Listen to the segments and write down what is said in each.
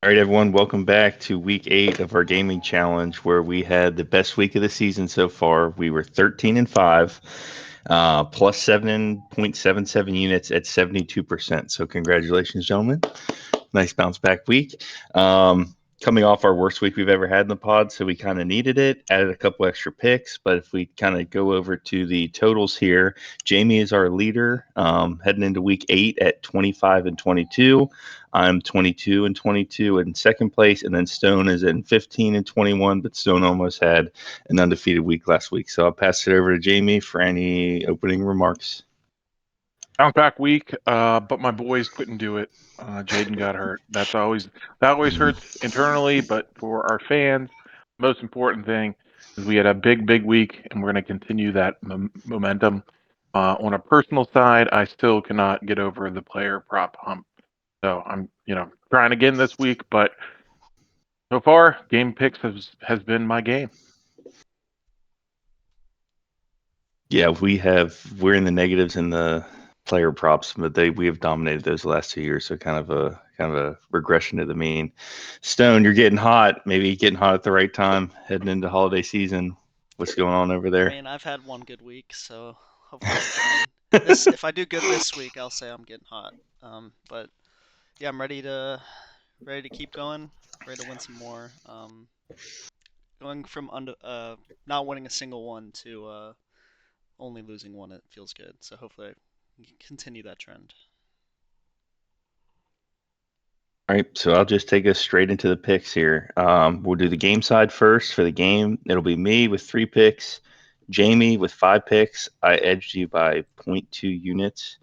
All right, everyone, welcome back to week 8 of our gaming challenge, where we had the best week of the season so far. We were 13-5, plus 7.77 units at 72%. So, congratulations, gentlemen. Nice bounce back week. Coming off our worst week we've ever had in the pod, so we kind of needed it. Added a couple extra picks, but if we kind of go over to the totals here, Jamie is our leader, heading into week 8 at 25-22. I'm 22-22 in second place, and then Stone is in 15-21. But Stone almost had an undefeated week last week, so I'll pass it over to Jamie for any opening remarks. Bounce back week, but my boys couldn't do it. Jaden got hurt. That always hurts internally, but for our fans, most important thing is we had a big week, and we're going to continue that momentum. On a personal side, I still cannot get over the player prop hump. So I'm, trying again this week, but so far, game picks has been my game. Yeah, we're in the negatives in the player props, but we have dominated those the last 2 years, so kind of a regression to the mean. Stone, you're getting hot, maybe getting hot at the right time, heading into holiday season. What's going on over I there? mean, I've had one good week, so hopefully, I mean, this if I do good this week, I'll say I'm getting hot. But yeah, I'm ready to keep going, ready to win some more. Going from not winning a single one to only losing one, it feels good. So hopefully, I can continue that trend. All right, so I'll just take us straight into the picks here. We'll do the game side first. For the game, it'll be me with 3 picks, Jamie with 5 picks. I edged you by zero point 0.2 units.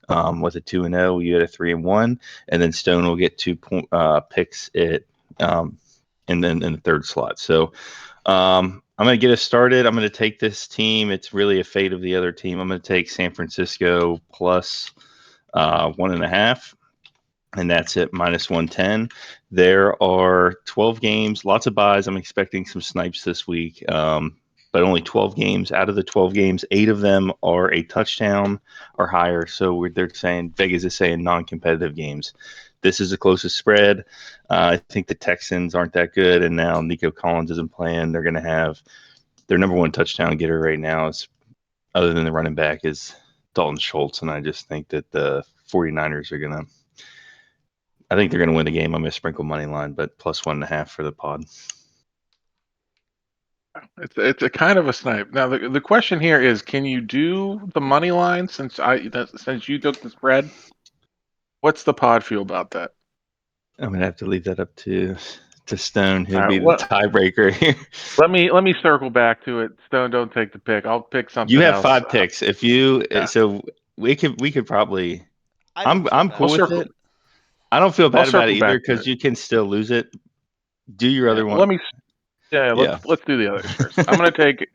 With a 2-0, you had a 3-1, and then Stone will get 2 picks um, and then in the third slot. So I'm going to get us started. I'm going to take this team. It's really a fate of the other team. I'm going to take San Francisco plus 1.5, and that's at minus 110. There are 12 games, lots of buys. I'm expecting some snipes this week, but only 12 games. Out of the 12 games, 8 of them are a touchdown or higher. So they're saying, Vegas is saying non-competitive games. This is the closest spread. I think the Texans aren't that good, and now Nico Collins isn't playing. They're going to have their number one touchdown getter right now, is other than the running back, is Dalton Schultz, and I just think that the 49ers are going to I think they're going to win the game. I'm going to sprinkle money line, but plus 1.5 for the pod. It's a kind of a snipe. Now the question here is, can you do the money line since you took the spread? What's the pod feel about that? I'm going to have to leave that up to Stone. All He'll right, be the what? tiebreaker here. Let me circle back to it. Stone, don't take the pick. I'll pick You something have else. 5 picks. If you Yeah, so we could probably. I don't feel I'm bad we'll cool with about circle. it. it. I don't feel I'll bad about it circle either back to because it. you can still lose it. Do your Yeah. other Well, one. yeah. Yeah. Let's do the others first. I'm gonna take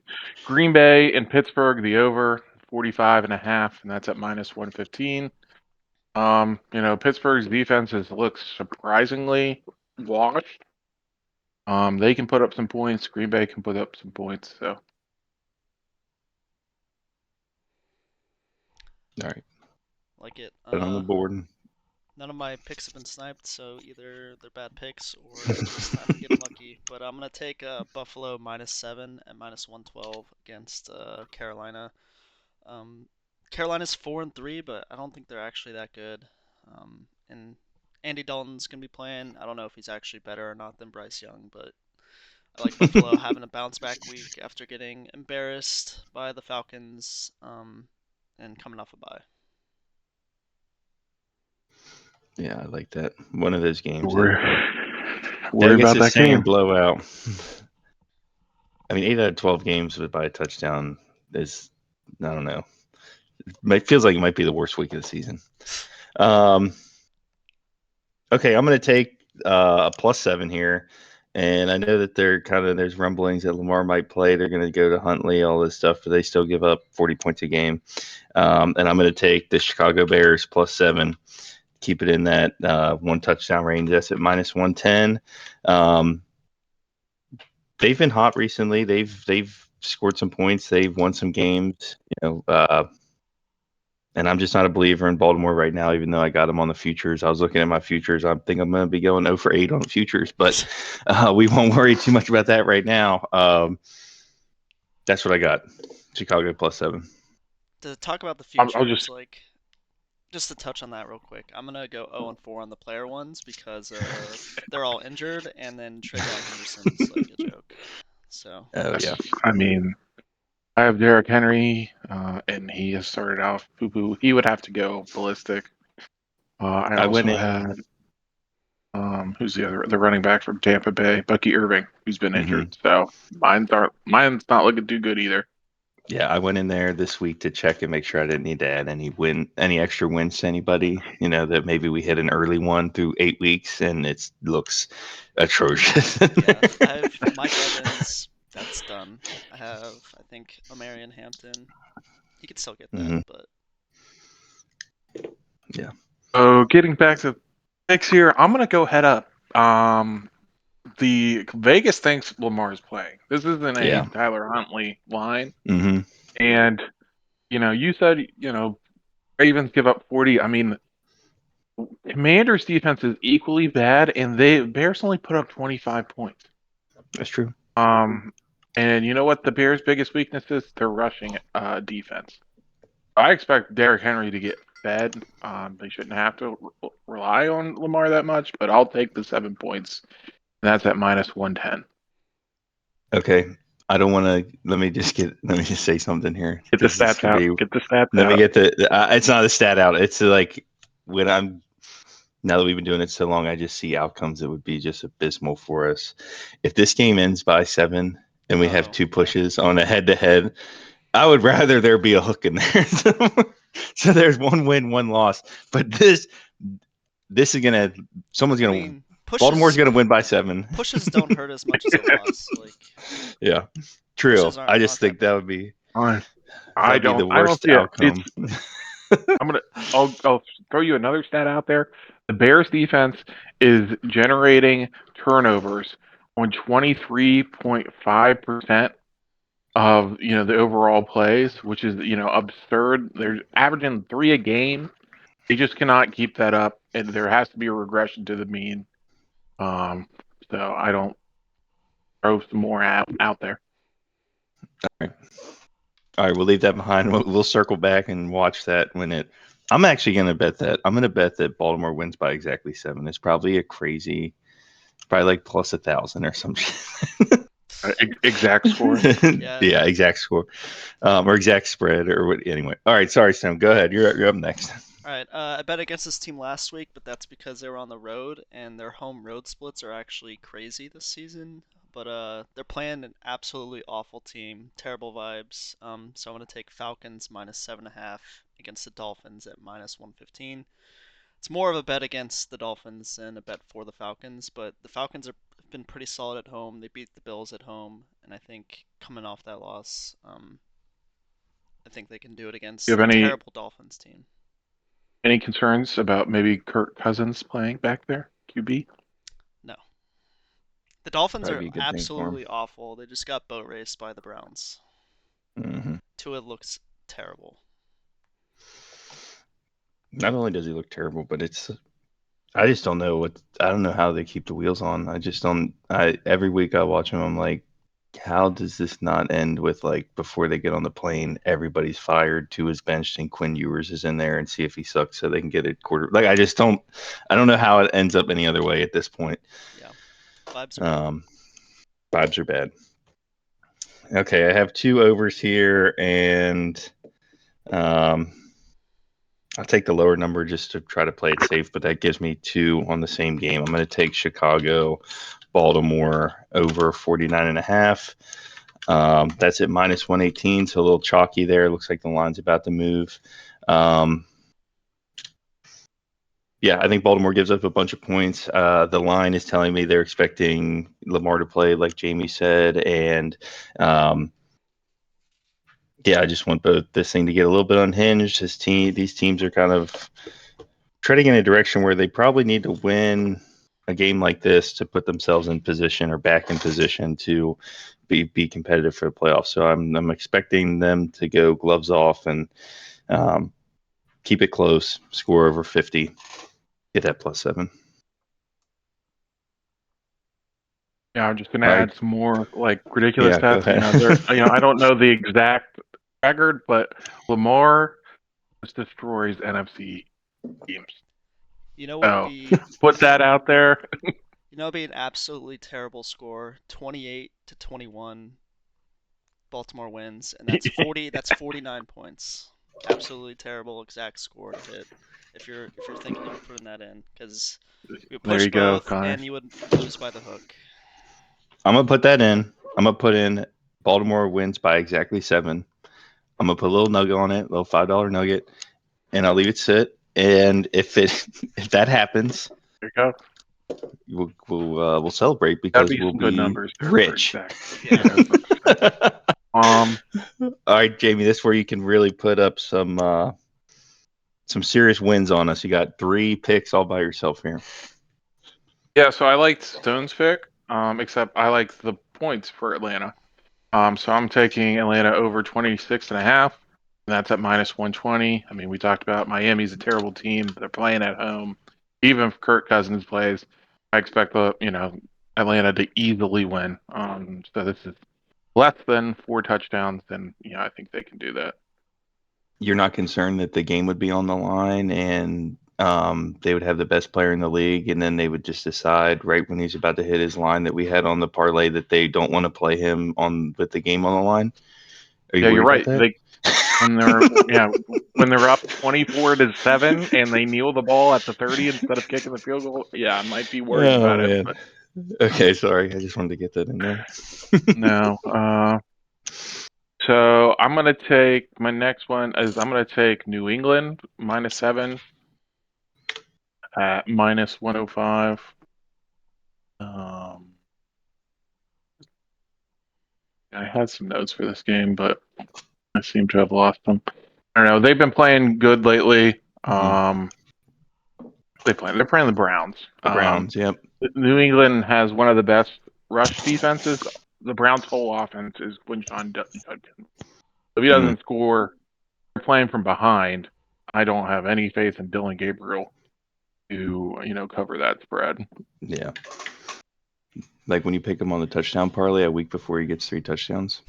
Green Bay and Pittsburgh the over 45.5, and that's at minus 115. Pittsburgh's looks surprisingly washed. They can put up some points. Green Bay can put up some points. So All right. Like it. Put it on the board. None of my picks have been sniped, so either they're bad picks or it's just I'm getting lucky. But I'm gonna take Buffalo -7 and minus 112 against Carolina. Um, Carolina's 4-3, but I don't think they're actually that good. And Andy Dalton's gonna be playing. I don't know if he's actually better or not than Bryce Young, but I like Buffalo having a bounce back week after getting embarrassed by the Falcons and coming off a bye. Yeah, I like that. One of those games that worry, worry Vegas about is that saying game. blowout. I mean, 8 out of 12 games by a touchdown is, I don't know. It feels like it might be the worst week of the season. Um, okay, I'm going to take a +7 here. And I know that there's rumblings that Lamar might play. They're going to go to Huntley, all this stuff, but they still give up 40 points a game. And I'm going to take the Chicago Bears +7, keep it in that 1 touchdown range. That's at minus 110. Um, they've been hot recently. They've scored some points. They've won some games. And I'm just not a believer in Baltimore right now, even though I got them on the futures. I was looking at my futures. I think I'm going to be going 0 for 8 on the futures, but we won't worry too much about that right now. That's what I got. Chicago +7. To talk about the I'll futures, just like just to touch on that real quick, I'm gonna go 0 and 4 on the player ones because they're all injured, and then Travion Henderson's like a joke. So Oh, yeah. I mean, I have Derrick Henry, and he has started off poo-poo. He would have to go ballistic. I I also went in. had who's the running back from Tampa Bay, Bucky Irving, who's been injured. So mine's not looking too good either. Yeah, I went in there this week to check and make sure I didn't need to add any extra wins to anybody. That maybe we hit an early one through 8 weeks, and it looks atrocious. yeah, I have Mike Evans. That's done. I have, I think, Omarion Hampton. He could still get that, but Yeah. So getting back to picks here, I'm gonna go head up. The Vegas thinks Lamar's playing. This isn't a Yeah. Tyler Huntley line, Mm-hmm. and you said Ravens give up 40. I mean, Commanders' defense is equally bad, and Bears only put up 25 points. That's true. And you know what the Bears' biggest weakness is? Their rushing defense. I expect Derrick Henry to get fed. They shouldn't have to rely on Lamar that much, but I'll take the 7 points. And that's at -110. Okay. I don't want to. Let me just say something here. Get the stats out. Get the stats Let out. me get it's not a stat out. It's like now that we've been doing it so long, I just see outcomes that would be just abysmal for us. If this game ends by 7 and we have 2 pushes on a head-to-head, I would rather there be a hook in there. So there's 1 win, 1 loss. But this is gonna. Someone's gonna. I mean, Baltimore's gonna win by 7. Pushes don't hurt as much as a loss. Like, yeah, true. I just think that that would be. I don't. Be the worst outcome. I'll throw you another stat out there. The Bears defense is generating turnovers on 23.5% of the overall plays, which is absurd. They're averaging 3 a game. They just cannot keep that up, and there has to be a regression to the mean. So I don't throw some more out there. All right, we'll leave that behind. We'll circle back and watch that when it. I'm actually going to bet that. I'm going to bet that Baltimore wins by exactly 7. It's probably a crazy, probably like plus 1,000 or something. Exact score. Yeah, exact score, or exact spread, or what? Anyway, all right. Sorry, Sam. Go ahead. You're up next. All right. I bet against this team last week, but that's because they were on the road, and their home road splits are actually crazy this season. But they're playing an absolutely awful team, terrible vibes. So I'm gonna take Falcons -7.5 against the Dolphins at -115. It's more of a bet against the Dolphins than a bet for the Falcons, but the Falcons have been pretty solid at home. They beat the Bills at home, and I think coming off that loss, I think they can do it against a terrible Dolphins team. Any concerns about maybe Kirk Cousins playing back there, QB? No. The Dolphins are absolutely awful. They just got boat raced by the Browns. Mm-hmm. Tua looks terrible. Not only does he look terrible, but I just don't know I don't know how they keep the wheels on. I just don't. Every week I watch him, I'm like, how does this not end with like before they get on the plane, everybody's fired, Tua's benched, and Quinn Ewers is in there and see if he sucks so they can get a quarter. Like I don't know how it ends up any other way at this point. Yeah, vibes are bad. Vibes are bad. Okay, I have 2 overs here, and I'll take the lower number just to try to play it safe, but that gives me 2 on the same game. I'm going to take Chicago, Baltimore over 49.5. That's at -118, so a little chalky there. Looks like the line's about to move. Yeah, I think Baltimore gives up a bunch of points. The line is telling me they're expecting Lamar to play, like Jamie said, and yeah, I just want this thing to get a little bit unhinged. These teams are kind of treading in a direction where they probably need to win a game like this to put themselves in position or back in position to be competitive for the playoffs. So I'm expecting them to go gloves off and keep it close, score over 50, get that +7. Yeah, I'm just gonna All right. add some more like ridiculous Yeah, go stats. You know, ahead. I don't know the exact record, but Lamar just destroys NFC teams. You know what would Oh, be put that out there. it'd be an absolutely terrible score. 28-21 Baltimore wins, and that's 49 points. Absolutely terrible exact score to hit if you're thinking of putting that in, because you would There push you go, both Connor. and you would lose by the hook. I'm gonna put that in. I'm gonna put in Baltimore wins by exactly 7. I'm gonna put a little nugget on it, a little $5 nugget, and I'll leave it sit. And if that happens, There you go. we'll celebrate That'd because be we'll some good be numbers there for rich. exact. Yeah. All right, Jamie, this is where you can really put up some serious wins on us. You got 3 picks all by yourself here. Yeah, so I liked Stone's pick, except I like the points for Atlanta. So I'm taking Atlanta over 26.5. And that's at -120. I mean, we talked about Miami's a terrible team. They're playing at home. Even if Kirk Cousins plays, I expect Atlanta to easily win. So this is less than 4 touchdowns, then I think they can do that. You're not concerned that the game would be on the line and they would have the best player in the league, and then they would just decide right when he's about to hit his line that we had on the parlay that they don't want to play him on with the game on the line? Are you Yeah, you're worried about right. that? When they're up 24-7 and they kneel the ball at the 30 instead of kicking the field goal, yeah, I might be worried Oh about it. man. But Okay, sorry. I just wanted to get that in there. no. So I'm gonna take my next one is I'm gonna take New England -7 at -105. I had some notes for this game, but I seem to have lost them. I don't know. They've been playing good lately. They're playing the Browns. The Browns, yep. New England has one of the best rush defenses. The Browns' whole offense is Quinshon Judkins. If he doesn't score, they're playing from behind. I don't have any faith in Dylan Gabriel to cover that spread. Yeah. Like when you pick him on the touchdown parlay a week before he gets 3 touchdowns.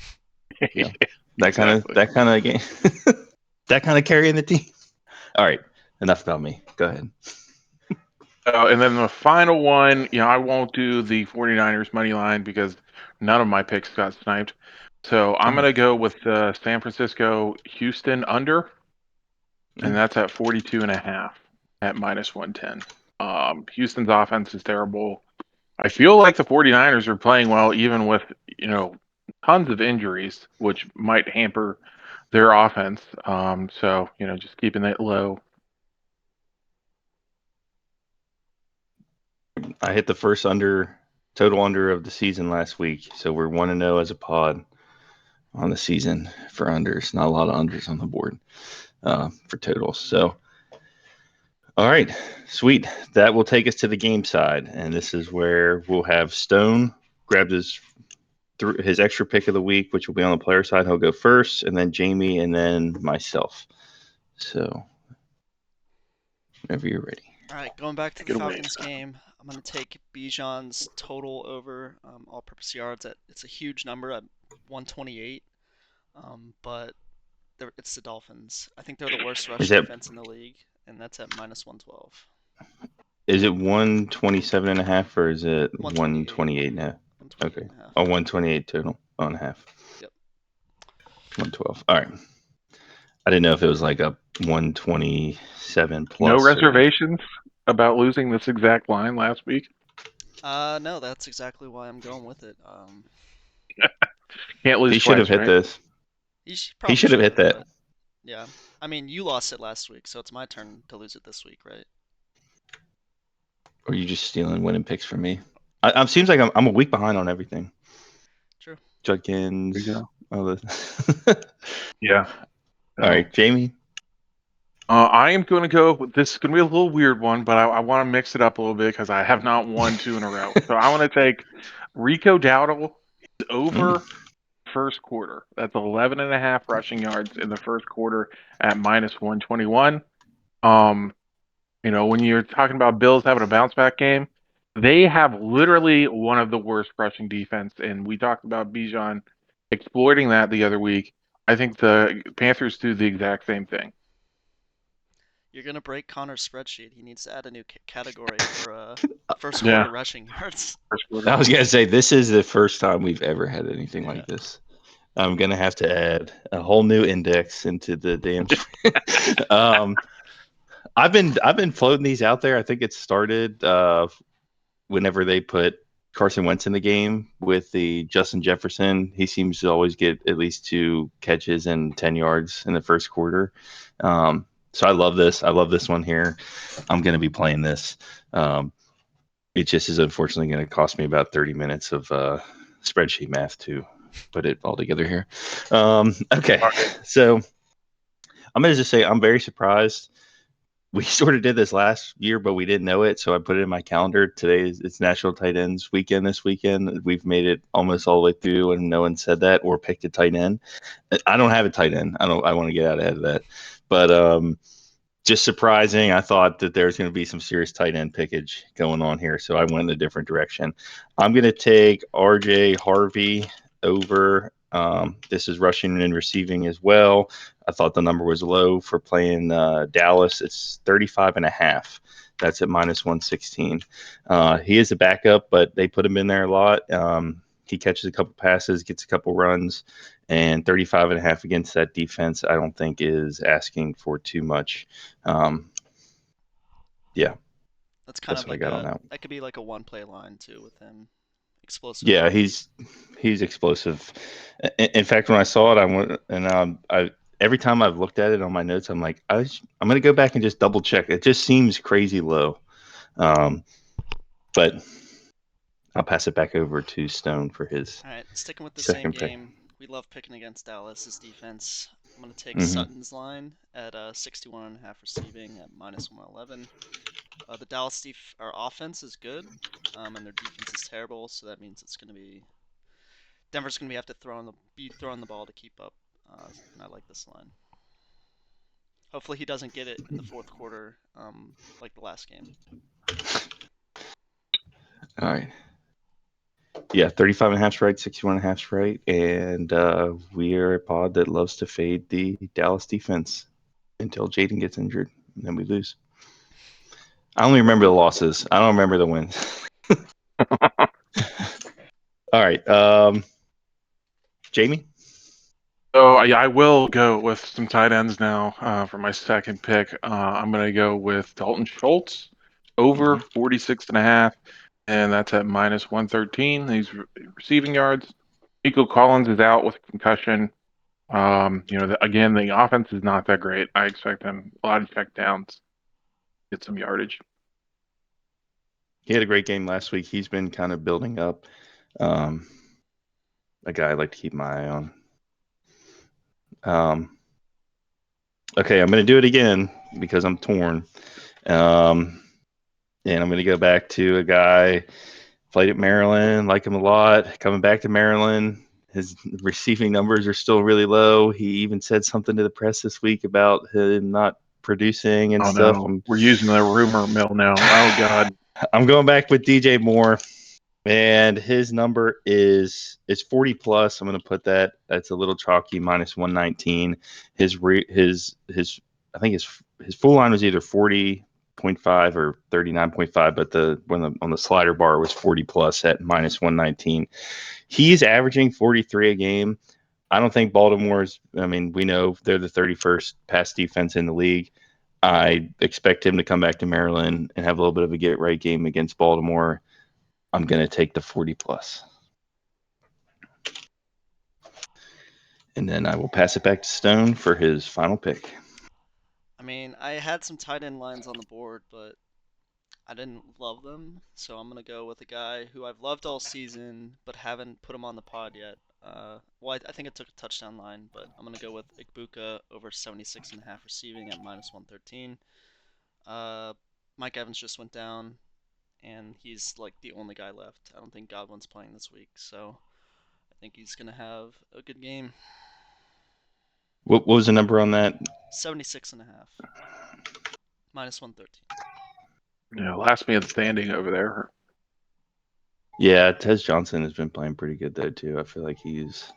Yeah. That kind of game. That kind of carrying the team. All right. Enough about me. Go ahead. And then the final one, I won't do the 49ers money line because none of my picks got sniped. So I'm going to go with the San Francisco Houston under, and that's at 42.5 at -110. Houston's offense is terrible. I feel like the 49ers are playing well, even with, tons of injuries, which might hamper their offense. So, just keeping it low. I hit the first total under of the season last week. So we're 1-0 as a pod on the season for unders. Not a lot of unders on the board for totals. So, all right, sweet. That will take us to the game side. And this is where we'll have Stone grabbed his extra pick of the week, which will be on the player side. He'll go first, and then Jamie, and then myself. So, whenever you're ready. All right, going back to the Falcons game, I'm going to take Bijan's total over all-purpose yards. It's a huge number at 128, but it's the Dolphins. I think they're the worst rush defense in the league, and that's at -112. Is it 127.5 or is it 128.5? Okay. 128 total on half. Yep. 112. All right. I didn't know if it was like a 127 plus. No reservations about losing this exact line last week? No, that's exactly why I'm going with it. Can't lose. He should have hit this. He should have hit that. Yeah. I mean, you lost it last week, so it's my turn to lose it this week, right? Or are you just stealing winning picks from me? It seems like I'm a week behind on everything. True. Judkins. Yeah. All right, Jamie. I am going to go with this. Is going to be a little weird one, but I want to mix it up a little bit because I have not won 2 in a row. So I want to take Rico Dowdle over first quarter. That's 11.5 rushing yards in the first quarter at -121. When you're talking about Bills having a bounce back game, they have literally one of the worst rushing defense, and we talked about Bijan exploiting that the other week. I think the Panthers do the exact same thing. You're gonna break Connor's spreadsheet. He needs to add a new category for first Yeah. quarter rushing yards. First quarter. I was gonna say this is the first time we've ever had anything Yeah. like this. I'm gonna have to add a whole new index into the damn. I've been floating these out there. I think it started whenever they put Carson Wentz in the game with the Justin Jefferson. He seems to always get at least 2 catches and 10 yards in the first quarter. So I love this. I love this one here. I'm going to be playing this. It just is unfortunately going to cost me about 30 minutes of spreadsheet math to put it all together here. Okay. So I'm going to just say I'm very surprised. We sort of did this last year, but we didn't know it. So I put it in my calendar. Today it's National Tight Ends weekend this weekend. We've made it almost all the way through and no one said that or picked a tight end. I don't have a tight end. I want to get out ahead of that. But just surprising. I thought that there's going to be some serious tight end pickage going on here. So I went in a different direction. I'm going to take RJ Harvey over. This is rushing and receiving as well. I thought the number was low for playing Dallas. It's 35.5. That's at minus 116. He is a backup, but they put him in there a lot. He catches a couple passes, gets a couple runs, and 35.5 against that defense, I don't think is asking for too much. Yeah, That's kind that's of what I like got on that. that could be like a one play line too with him. Explosive Yeah, arm. he's explosive. In fact, when I saw it, I went and I every time I've looked at it on my notes, I'm like, I'm going to go back and just double check. It just seems crazy low, but I'll pass it back over to Stone for his All right, sticking with the same second pick. game. We love picking against Dallas's defense. I'm gonna take Mm-hmm. Sutton's line at 61.5 receiving at minus 111. The Dallas our offense is good, and their defense is terrible. So that means it's gonna be Denver's gonna have to be throwing the ball to keep up. And I like this line. Hopefully he doesn't get it in the fourth quarter, like the last game. All right. Yeah, 35.5 right, 61.5 right, and we are a pod that loves to fade the Dallas defense until Jaden gets injured, and then we lose. I only remember the losses. I don't remember the wins. All right, Jamie. So I will go with some tight ends now for my second pick. I'm going to go with Dalton Schultz over 46.5, and that's at minus 113. These receiving yards. Nico Collins is out with a concussion. Again, the offense is not that great. I expect them a lot of check downs, get some yardage. He had a great game last week. He's been kind of building up. A guy I'd like to keep my eye on. Okay, I'm going to do it again because I'm torn. And I'm going to go back to a guy played at Maryland, like him a lot. Coming back to Maryland, his receiving numbers are still really low. He even said something to the press this week about him not producing and stuff. No, we're using the rumor mill now. Oh God. I'm going back with DJ Moore, and his number is 40 plus. I'm going to put that. That's a little chalky, minus 119. His I think his full line was either 40.5 or 39.5, but on the slider bar was 40 plus at minus 119. He's averaging 43 a game. I don't think Baltimore's. I mean, we know they're the 31st pass defense in the league. I expect him to come back to Maryland and have a little bit of a get right game against Baltimore. I'm going to take the 40 plus. And then I will pass it back to Stone for his final pick. I mean, I had some tight end lines on the board, but I didn't love them, so I'm gonna go with a guy who I've loved all season, but haven't put him on the pod yet. I think it took a touchdown line, but I'm gonna go with Igbuka over 76.5 receiving at minus 113. Mike Evans just went down, and he's like the only guy left. I don't think Godwin's playing this week, so I think he's gonna have a good game. What was the number on that? 76.5. Minus 113. Last man standing over there. Yeah, Tez Johnson has been playing pretty good though too. I feel like his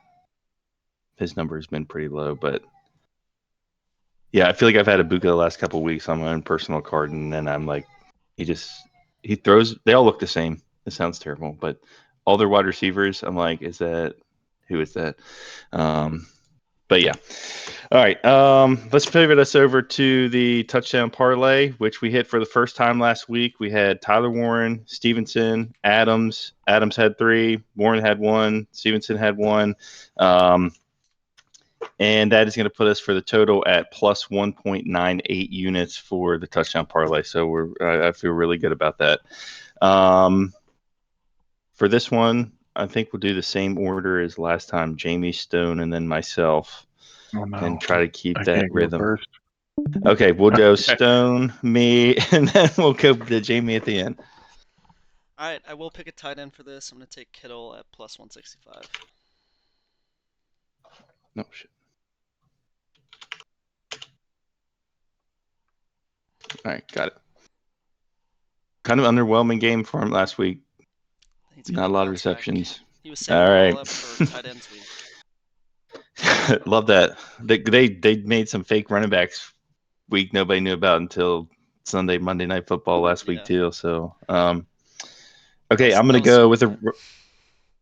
number has been pretty low, but yeah, I feel like I've had Ibuka the last couple of weeks on my own personal card, and then I'm like, he throws. They all look the same. It sounds terrible, but all their wide receivers, I'm like, who is that? But yeah. All right. Let's pivot us over to the touchdown parlay, which we hit for the first time last week. We had Tyler Warren, Stevenson, Adams. Adams had 3. Warren had 1. Stevenson had 1. And that is going to put us for the total at plus 1.98 units for the touchdown parlay. So I feel really good about that. For this one, I think we'll do the same order as last time: Jamie, Stone, and then myself. Oh, no. And try to keep I that can't go rhythm. first. Okay, we'll go Okay. Stone, me, and then we'll go to Jamie at the end. All right, I will pick a tight end for this. I'm going to take Kittle at plus 165. No shit. All right, got it. Kind of underwhelming game for him last week. He's gonna Not a lot of bounce back. receptions. He was setting All it right. all up for tight ends week. Love that. They made some fake running backs week nobody knew about until Sunday, Monday Night Football last week Yeah. too. So, okay, I'm That gonna was go super with a. lame.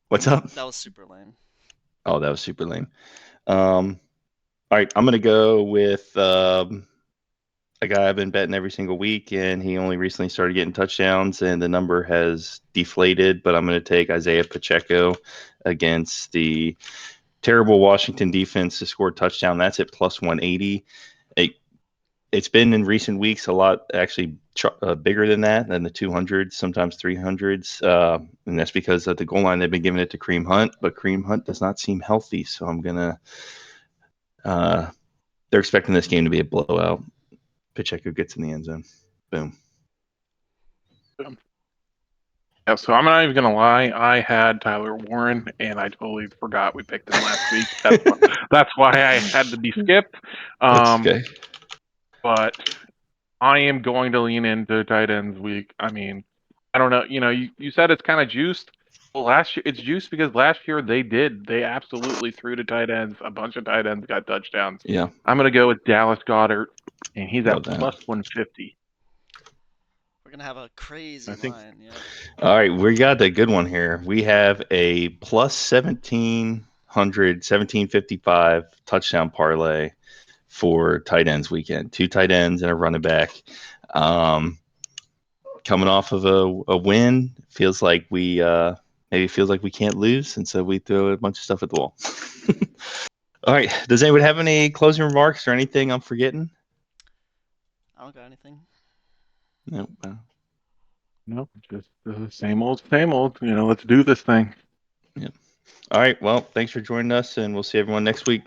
What's up? That was super lame. Oh, that was super lame. All right, I'm gonna go with a guy I've been betting every single week, and he only recently started getting touchdowns, and the number has deflated. But I'm going to take Isaiah Pacheco against the terrible Washington defense to score a touchdown. That's at plus 180. It's been in recent weeks a lot actually bigger than that, than the 200s, sometimes 300s. And that's because at the goal line, they've been giving it to Kareem Hunt, but Kareem Hunt does not seem healthy. So I'm going to, they're expecting this game to be a blowout. Pacheco gets in the end zone. Boom. Yeah, so I'm not even gonna lie. I had Tyler Warren, and I totally forgot we picked him last week. That's why I had to be skipped. That's okay. But I am going to lean into tight ends week. I mean, I don't know. You said it's kind of juiced. Well, last year it's juiced because last year they absolutely threw to tight ends. A bunch of tight ends got touchdowns. Yeah, I'm gonna go with Dallas Goddard, and he's love at that. plus 150. We're gonna have a crazy I think- line. Yeah. All right, we got a good one here. We have a plus 1755 touchdown parlay for tight ends weekend. 2 tight ends and a running back. Coming off of a win, feels like we can't lose, and so we throw a bunch of stuff at the wall. All right, does anyone have any closing remarks or anything I'm forgetting? I don't got anything. No. No, just the same old, same old. Let's do this thing. All right, well, thanks for joining us, and we'll see everyone next week.